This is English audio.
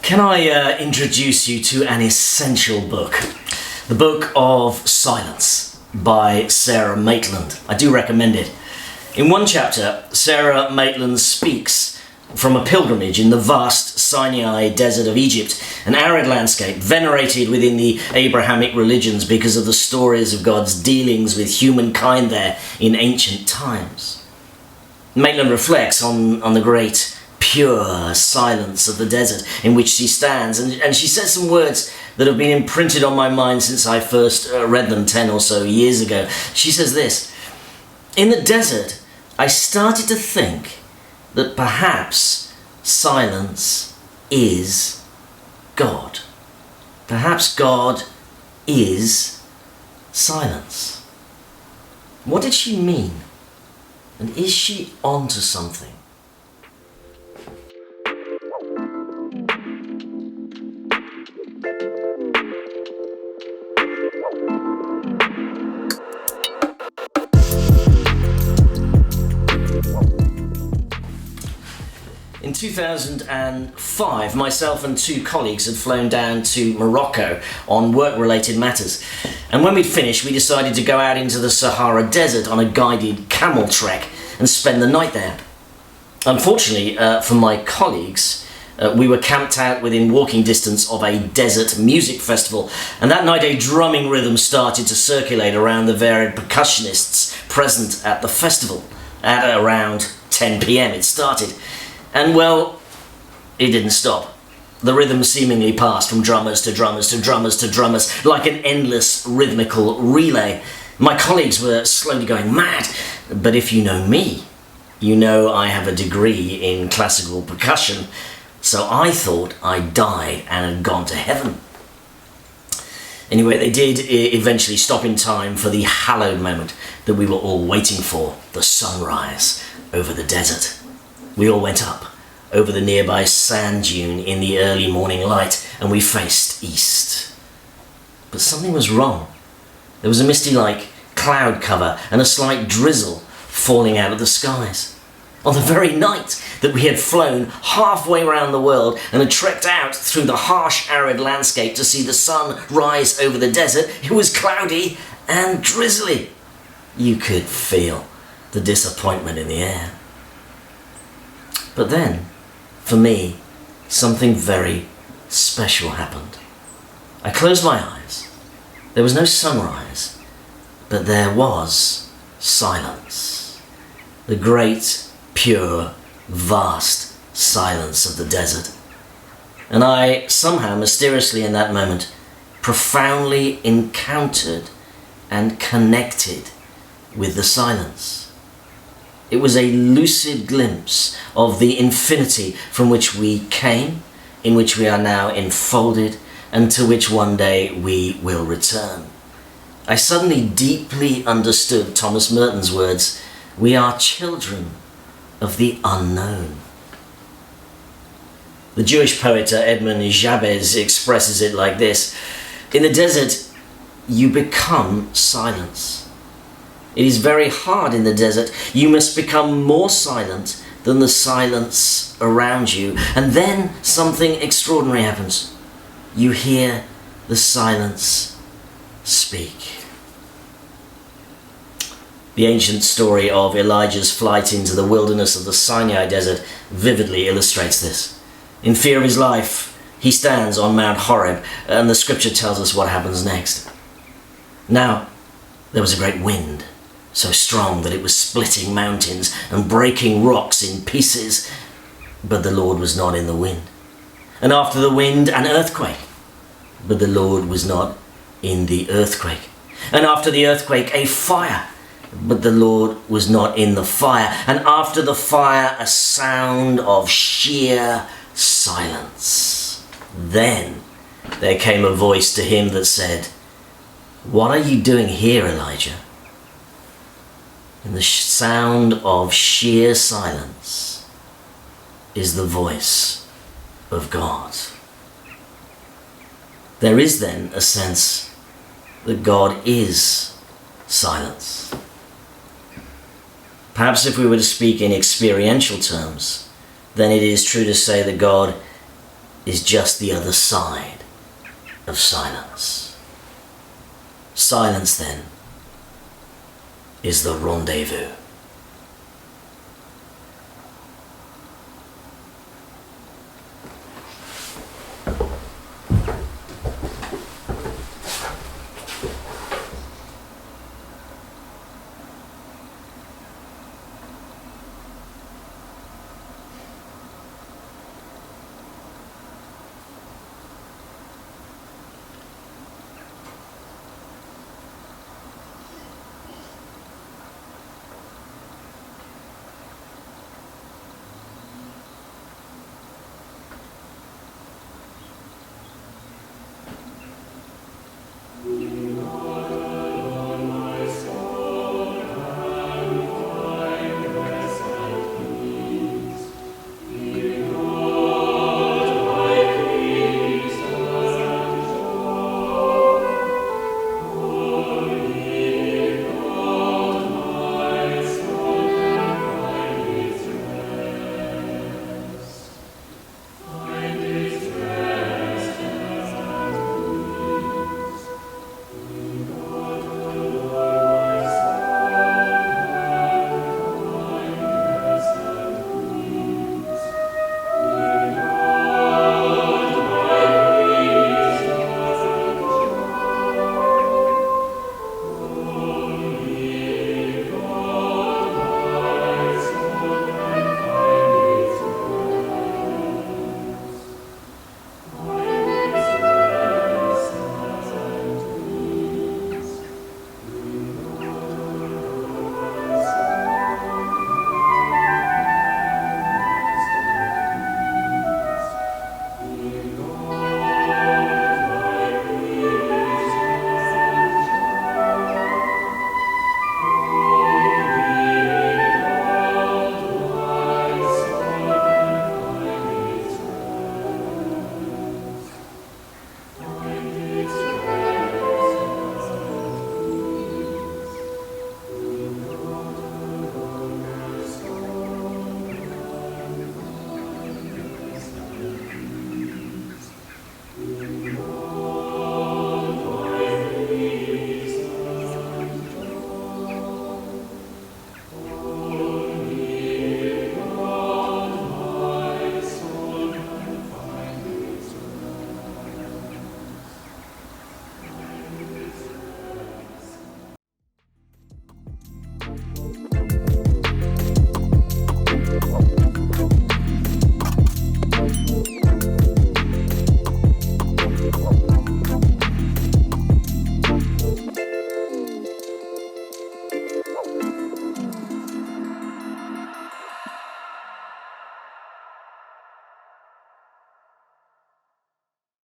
Can I introduce you to an essential book? The Book of Silence by Sarah Maitland. I do recommend it. In one chapter, Sarah Maitland speaks from a pilgrimage in the vast Sinai desert of Egypt, an arid landscape venerated within the Abrahamic religions because of the stories of God's dealings with humankind there in ancient times. Maitland reflects on the great pure silence of the desert in which she stands, and she says some words that have been imprinted on my mind since I first read them 10 or so years ago. She says this: "In the desert, I started to think that perhaps silence is God. Perhaps God is silence." What did she mean? And is she onto something? In 2005, myself and two colleagues had flown down to Morocco on work-related matters. And when we'd finished, we decided to go out into the Sahara Desert on a guided camel trek and spend the night there. Unfortunately, for my colleagues, we were camped out within walking distance of a desert music festival, and that night a drumming rhythm started to circulate around the varied percussionists present at the festival. At around 10 p.m. it started. And well, it didn't stop. The rhythm seemingly passed from drummers to drummers to drummers to drummers, like an endless rhythmical relay. My colleagues were slowly going mad, but if you know me, you know I have a degree in classical percussion, so I thought I died and had gone to heaven. Anyway, they did eventually stop in time for the hallowed moment that we were all waiting for, the sunrise over the desert. We all went up over the nearby sand dune in the early morning light, and we faced east. But something was wrong. There was a misty-like cloud cover and a slight drizzle falling out of the skies. On the very night that we had flown halfway around the world and had trekked out through the harsh arid landscape to see the sun rise over the desert, it was cloudy and drizzly. You could feel the disappointment in the air. But then, for me, something very special happened. I closed my eyes. There was no sunrise, but there was silence. The great, pure, vast silence of the desert. And I somehow, mysteriously in that moment, profoundly encountered and connected with the silence. It was a lucid glimpse of the infinity from which we came, in which we are now enfolded, and to which one day we will return. I suddenly deeply understood Thomas Merton's words, "We are children of the unknown." The Jewish poet Edmund Jabez expresses it like this: "In the desert, you become silence. It is very hard in the desert. You must become more silent than the silence around you. And then something extraordinary happens. You hear the silence speak." The ancient story of Elijah's flight into the wilderness of the Sinai desert vividly illustrates this. In fear of his life, he stands on Mount Horeb, and the scripture tells us what happens next. Now, there was a great wind, so strong that it was splitting mountains and breaking rocks in pieces. But the Lord was not in the wind. And after the wind, an earthquake. But the Lord was not in the earthquake. And after the earthquake, a fire. But the Lord was not in the fire. And after the fire, a sound of sheer silence. Then there came a voice to him that said, "What are you doing here, Elijah?" And the sound of sheer silence is the voice of God. There is then a sense that God is silence. Perhaps if we were to speak in experiential terms, then it is true to say that God is just the other side of silence. Silence, then, is the rendezvous.